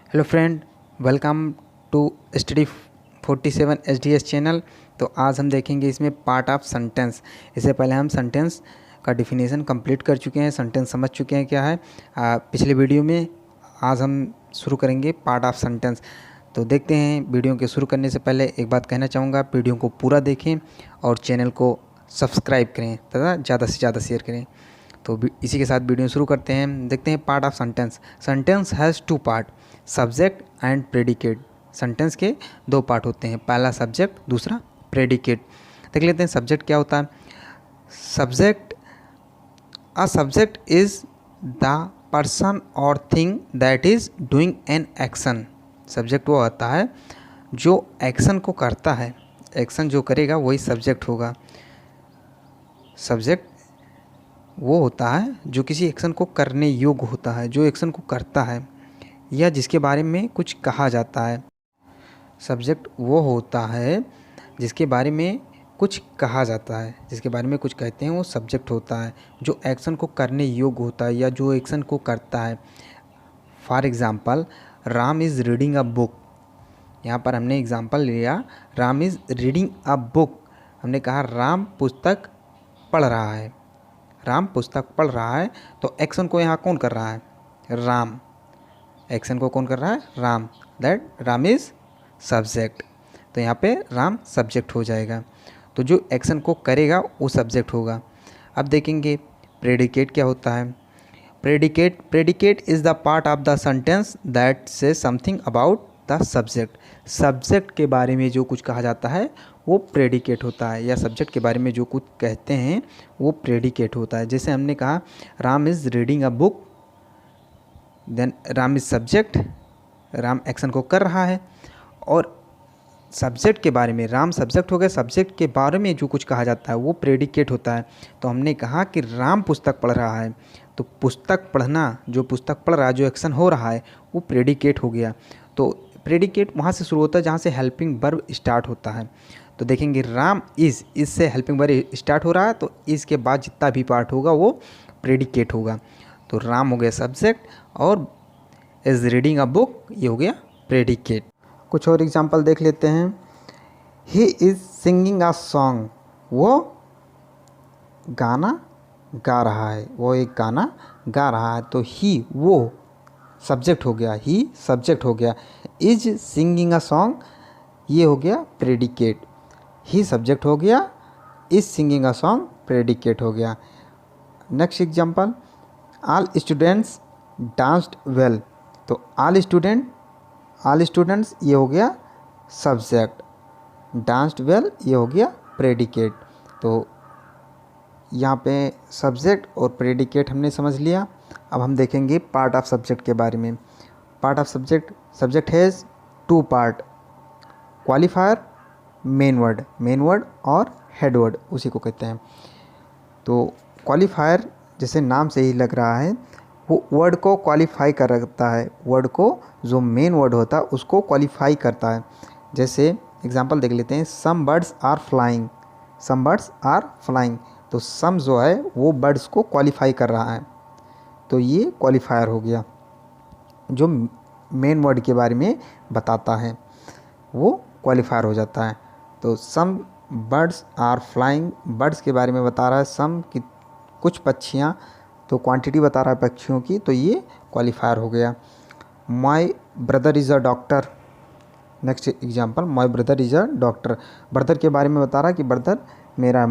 Hello friend, welcome to study 47 HDS channel. तो आज हम देखेंगे इसमें पार्ट ऑफ सेंटेंस। इससे पहले हम सेंटेंस का डिफिनेशन कंप्लीट कर चुके हैं, सेंटेंस समझ चुके हैं क्या है पिछले वीडियो में। आज हम शुरू करेंगे पार्ट ऑफ सेंटेंस। तो देखते हैं। वीडियो के शुरू करने से पहले एक बात कहना चाहूँगा, वीडियो को पूरा देखें और चैनल को सब्सक्राइब करें तथा ज़्यादा से ज़्यादा शेयर करें। तो इसी के साथ वीडियो शुरू करते हैं। देखते हैं part of sentence. Sentence has two part, subject and predicate. Sentence के दो पार्ट होते हैं, पहला सब्जेक्ट, दूसरा प्रेडिकेट। देख लेते हैं सब्जेक्ट क्या होता है। Subject, a subject is the person और thing that is doing an action. Subject वो होता है जो एक्शन को करता है, एक्शन जो करेगा वही सब्जेक्ट होगा। सब्जेक्ट वो होता है जो किसी एक्शन को करने योग्य होता है, जो एक्शन को करता है या जिसके बारे में कुछ कहा जाता है। सब्जेक्ट वो होता है जिसके बारे में कुछ कहा जाता है, जिसके बारे में कुछ कहते हैं वो सब्जेक्ट होता है, जो एक्शन को करने योग्य होता है या जो एक्शन को करता है। For example, Ram is reading a book. यहाँ पर हमने एग्ज़ाम्पल लिया, Ram is reading a book. हमने कहा राम पुस्तक पढ़ रहा है। राम पुस्तक पढ़ रहा है, तो एक्शन को यहाँ कौन कर रहा है? राम। एक्शन को कौन कर रहा है? Ram. That Ram is subject. तो यहाँ पे राम सब्जेक्ट हो जाएगा। तो जो एक्शन को करेगा वो सब्जेक्ट होगा। अब देखेंगे प्रेडिकेट क्या होता है। Predicate is the part of the sentence that से something about the subject. Subject के बारे में जो कुछ कहा जाता है वो प्रेडिकेट होता है, या सब्जेक्ट के बारे में जो कुछ कहते हैं वो प्रेडिकेट होता है। जैसे हमने कहा Ram is reading a book, then Ram is subject, Ram action को कर रहा है। और सब्जेक्ट के बारे में, राम सब्जेक्ट हो गया, सब्जेक्ट के बारे में जो कुछ कहा जाता है वो प्रेडिकेट होता है। तो हमने कहा कि राम पुस्तक पढ़ रहा है, तो पुस्तक पढ़ना, जो पुस्तक पढ़ रहा है, जो एक्शन हो रहा है वो प्रेडिकेट हो गया। तो प्रेडिकेट वहाँ से शुरू होता है जहाँ से हेल्पिंग वर्ब स्टार्ट होता है। तो देखेंगे राम इज़, इससे हेल्पिंग वर्ब स्टार्ट हो रहा है, तो इसके बाद जितना भी पार्ट होगा वो प्रेडिकेट होगा। तो राम हो गया सब्जेक्ट और इज़ रीडिंग अ बुक ये हो गया प्रेडिकेट। कुछ और एग्जांपल देख लेते हैं। He is singing a song, वो गाना गा रहा है, वो एक गाना गा रहा है। तो ही वो सब्जेक्ट हो गया, ही सब्जेक्ट हो गया। इज सिंगिंग अ सॉन्ग ये हो गया प्रेडिकेट। ही सब्जेक्ट हो गया, is singing a song predicate हो गया। Next example, all students danced well. तो ऑल स्टूडेंट्स ये हो गया सब्जेक्ट, डांस्ड वेल ये हो गया प्रेडिकेट। तो यहाँ पे सब्जेक्ट और प्रेडिकेट हमने समझ लिया। अब हम देखेंगे पार्ट ऑफ सब्जेक्ट के बारे में। Part of subject, subject has two part, qualifier, main word और हेड वर्ड, उसी को कहते हैं। तो क्वालिफायर जैसे नाम से ही लग रहा है, वो वर्ड को क्वालिफाई करता है, वर्ड को जो मेन वर्ड होता है उसको क्वालिफाई करता है। जैसे एग्जांपल देख लेते हैं, some birds are flying, some birds are flying. तो सम जो है वो बर्ड्स को क्वालिफाई कर रहा है, तो ये क्वालिफायर हो गया। जो मेन वर्ड के बारे में बताता है वो क्वालिफायर हो जाता है। तो some birds are flying, birds के बारे में बता रहा है, सम की कुछ पक्षियाँ, तो क्वांटिटी बता रहा है पक्षियों की, तो ये क्वालिफायर हो गया। My brother is a doctor. Next example, my brother is a doctor. Brother के बारे में बता रहा है कि ब्रदर मेरा है,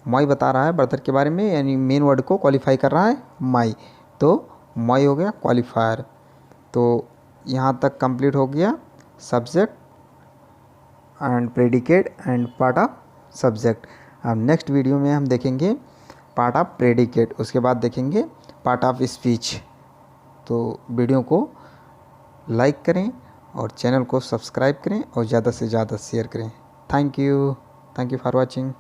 माई बता रहा है ब्रदर के बारे में, यानी मेन वर्ड को क्वालिफाई कर रहा है माई। तो माई हो गया क्वालिफायर। तो यहाँ तक कंप्लीट हो गया subject and predicate and part of subject. अब नेक्स्ट वीडियो में हम देखेंगे पार्ट ऑफ प्रेडिकेट, उसके बाद देखेंगे पार्ट ऑफ स्पीच। तो वीडियो को लाइक करें और चैनल को सब्सक्राइब करें और ज़्यादा से ज़्यादा शेयर करें। Thank you for watching.